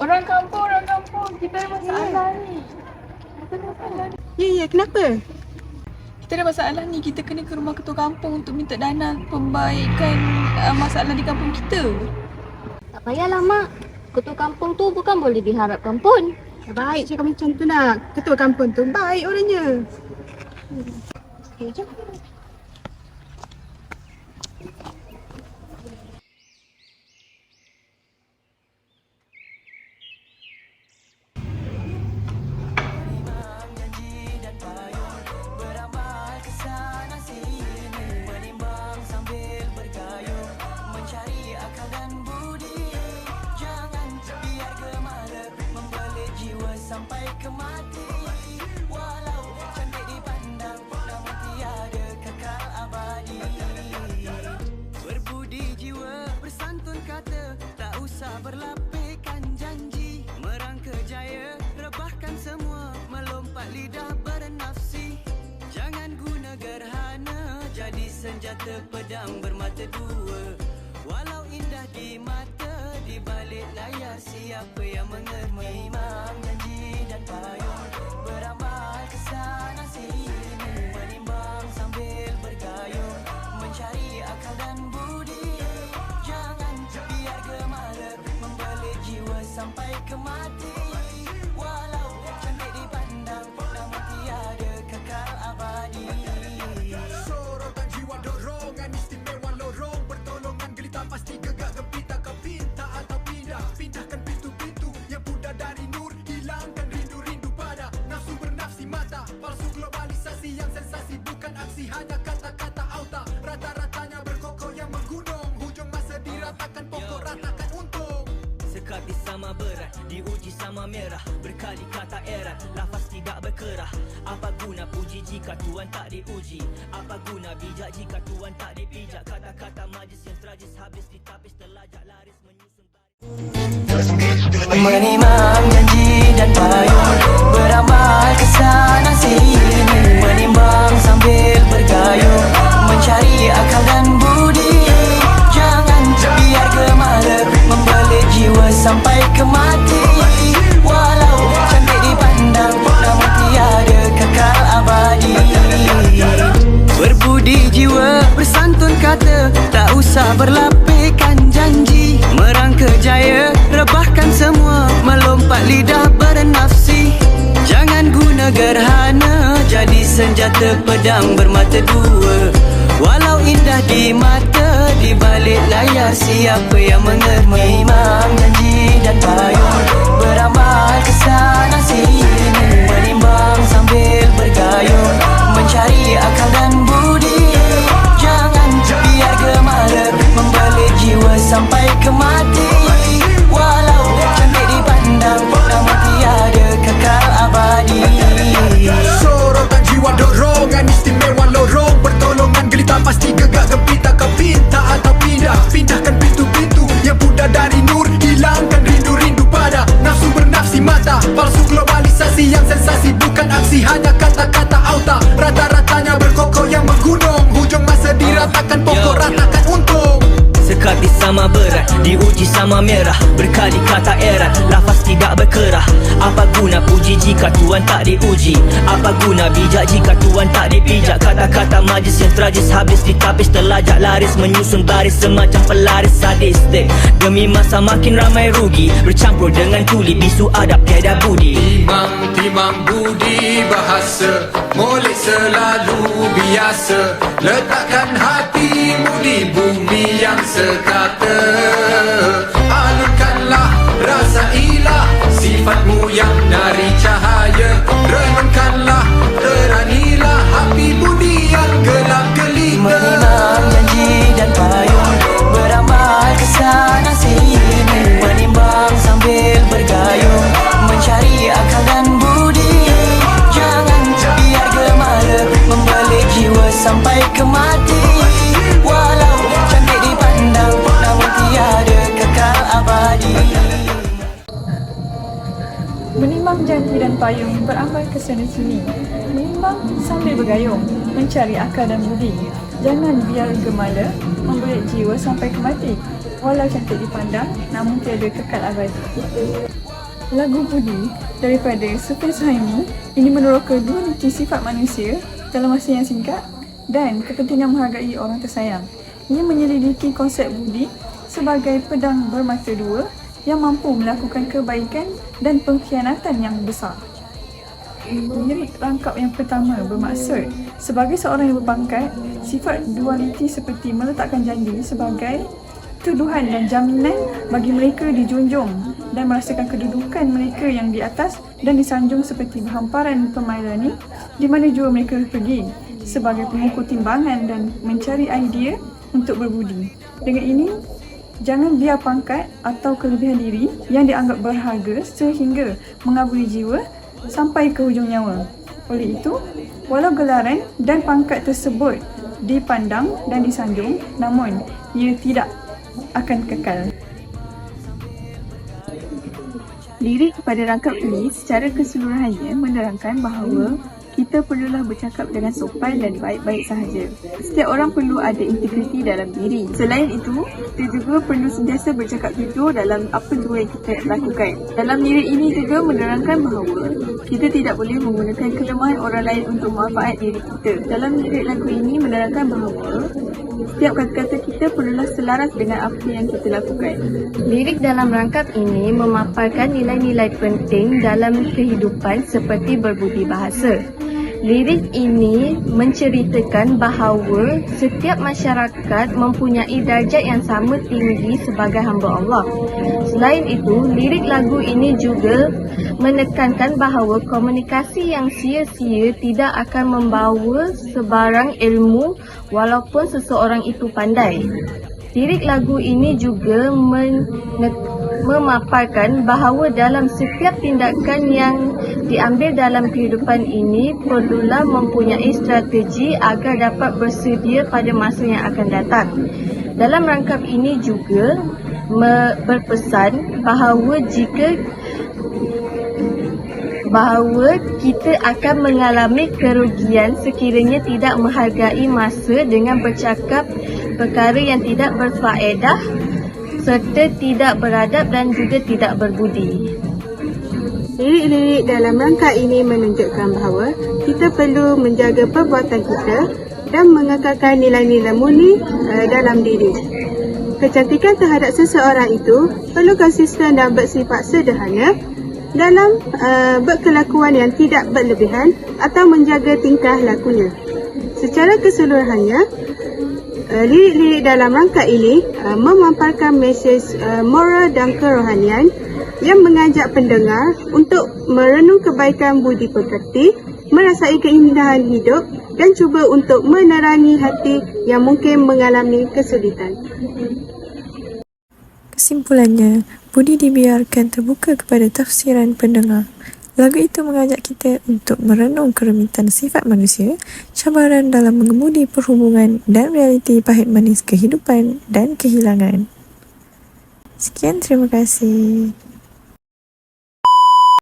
Orang kampung. Kita ada masalah ni. Kita ada masalah ni. Ya, kenapa? Kita ada masalah ni. Kita kena ke rumah ketua kampung untuk minta dana pembaikan masalah di kampung kita. Tak payahlah mak. Ketua kampung tu bukan boleh diharapkan pun. Baik cakap macam tu nak. Ketua kampung tu baik orangnya. Okay, jom. Berlapikkan janji, merangka jaya, rebahkan semua, melompat lidah bernafsi. Jangan guna gerhana, jadi senjata pedang bermata dua. Walau indah di mata, di balik layar siapa yang mengerti? Imam janji dan payung, beramal kesana sini, menimbang sambil bergayung, mencari akal dan budi. Jangan biar gemara membelit jiwa sampai ke mati. Walau cantik dipandang, namun tiada kekal abadi. Sorotan jiwa dorongan istimewa lorong, pertolongan gelita pasti gegak gempita. Kau pinta atau pindah, pindahkan pintu-pintu yang pudar dari nur, hilangkan rindu-rindu pada nafsu bernafsi mata. Palsu globalisasi yang sensasi bukan aksi, hanya kata-kata auta. Rata-ratanya berkokoh yang menggunung, hujung masa diratakan pokok ratakan untung. Sekali sama berat, diuji sama merah, berkali kata erat, lafaz tidak berkerah. Apa guna puji jika Tuhan tak diuji? Apa guna bijak jika Tuhan tak dipijak? Kata-kata majlis yang tragis habis ditapis, terlajak laris menyusun menimam janji dan payung, beramal kesana sini, menimbang sambil bergayung, mencari akal dan budi. Jangan biar gemara membelit jiwa sampai ke mati. Walau cantik dipandang, namun tiada kekal abadi. Berbudi jiwa, bersantun kata, tak usah berlapikkan janji, merangka jaya, rebahkan semua, melompat lidah bernafsi. Jangan guna gerhana, jadi senjata pedang bermata dua. Walau indah di mata, di balik layar siapa yang mengerti? Imam janji dan payung, beramal kesana sini, menimbang sambil bergayung, mencari akal dan budi. Jangan biar gemara membelit jiwa sampai ke mati. Walau cantik dipandang, namun tiada kekal abadi. Sorotan jiwa dorongan istimewa lorong, pertolongan gelita pasti gegak gempita. Kau pinta atau pindah, pindahkan pintu-pintu yang pudar dari nur, hilangkan rindu-rindu pada nafsu bernafsi mata. Palsu globalisasi yang sensasi bukan aksi, hanya kata-kata auta. Rata-ratanya berkokoh yang menggunung, hujung masa diratakan pokok ratakan untung. Sekali sama berat, diuji sama merah, berkali kata erat, lafaz tidak berkerah. Apa guna puji jika Tuhan tak diuji? Apa guna bijak jika Tuhan tak dipijak? Kata-kata majlis yang tragis habis ditapis, terlajak laris menyusun baris semacam pelaris sadistik. Demi masa makin ramai rugi, bercampur dengan tuli, bisu adab tiada budi. Timang budi bahasa, molek selalu biasa. Letakkan hatimu di bumi yang sekata. Alunkanlah rasa ilah, sifatmu yang dari cahaya. Renungkanlah, teranilah hati budi yang gelap gelita. Menimam janji dan payung, beramal kesana sini, menimbang sambil bergayung, mencari akal dan budi. Jangan biar gemara membelit jiwa sampai ke mati. Walau cantik dipandang, namun tiada kekal abadi. Menimbang janji dan payung, beramal ke sana sini, menimbang sambil bergayung, mencari akal dan budi. Jangan biar gemala membelit jiwa sampai ke mati. Walau cantik dipandang, namun tiada kekal abadi. Lagu Budi daripada Sufyan Suhaimi ini meneroka dualiti sifat manusia dalam masa yang singkat dan kepentingan menghargai orang tersayang. Ia menyelidiki konsep budi sebagai pedang bermata dua yang mampu melakukan kebaikan dan pengkhianatan yang besar. Lirik rangkap yang pertama bermaksud sebagai seorang yang berpangkat, sifat dualiti seperti meletakkan janji sebagai tuduhan dan jaminan bagi mereka dijunjung dan merasakan kedudukan mereka yang di atas dan disanjung seperti berhamparan pemailani di mana jua mereka pergi sebagai pengukur timbangan dan mencari idea untuk berbudi. Dengan ini, jangan biar pangkat atau kelebihan diri yang dianggap berharga sehingga mengabuli jiwa sampai ke hujung nyawa. Oleh itu, walau gelaran dan pangkat tersebut dipandang dan disanjung, namun ia tidak akan kekal. Lirik pada rangkap ini secara keseluruhannya menerangkan bahawa kita perlulah bercakap dengan sopan dan baik-baik sahaja. Setiap orang perlu ada integriti dalam diri. Selain itu, kita juga perlu sentiasa bercakap jujur dalam apa jua yang kita lakukan. Dalam lirik ini juga menerangkan bahawa kita tidak boleh menggunakan kelemahan orang lain untuk manfaat diri kita. Dalam lirik lagu ini menerangkan bahawa setiap kata-kata kita perlulah selaras dengan apa yang kita lakukan. Lirik dalam rangkap ini memaparkan nilai-nilai penting dalam kehidupan seperti berbudi bahasa. Lirik ini menceritakan bahawa setiap masyarakat mempunyai darjat yang sama tinggi sebagai hamba Allah. Selain itu, lirik lagu ini juga menekankan bahawa komunikasi yang sia-sia tidak akan membawa sebarang ilmu walaupun seseorang itu pandai. Lirik lagu ini juga memaparkan bahawa dalam setiap tindakan yang diambil dalam kehidupan ini perlulah mempunyai strategi agar dapat bersedia pada masa yang akan datang. Dalam rangkap ini juga berpesan bahawa kita akan mengalami kerugian sekiranya tidak menghargai masa dengan bercakap perkara yang tidak berfaedah serta tidak beradab dan juga tidak berbudi. Lirik-lirik dalam rangka ini menunjukkan bahawa kita perlu menjaga perbuatan kita dan mengekalkan nilai-nilai murni dalam diri. Kecantikan terhadap seseorang itu perlu konsisten dan bersifat sederhana dalam berkelakuan yang tidak berlebihan atau menjaga tingkah lakunya. Secara keseluruhannya, lirik-lirik dalam rangka ini memaparkan mesej moral dan kerohanian yang mengajak pendengar untuk merenung kebaikan budi pekerti, merasai keindahan hidup dan cuba untuk menerangi hati yang mungkin mengalami kesulitan. Kesimpulannya, budi dibiarkan terbuka kepada tafsiran pendengar. Lagu itu mengajak kita untuk merenung kerumitan sifat manusia, cabaran dalam mengemudi perhubungan dan realiti pahit manis kehidupan dan kehilangan. Sekian, terima kasih.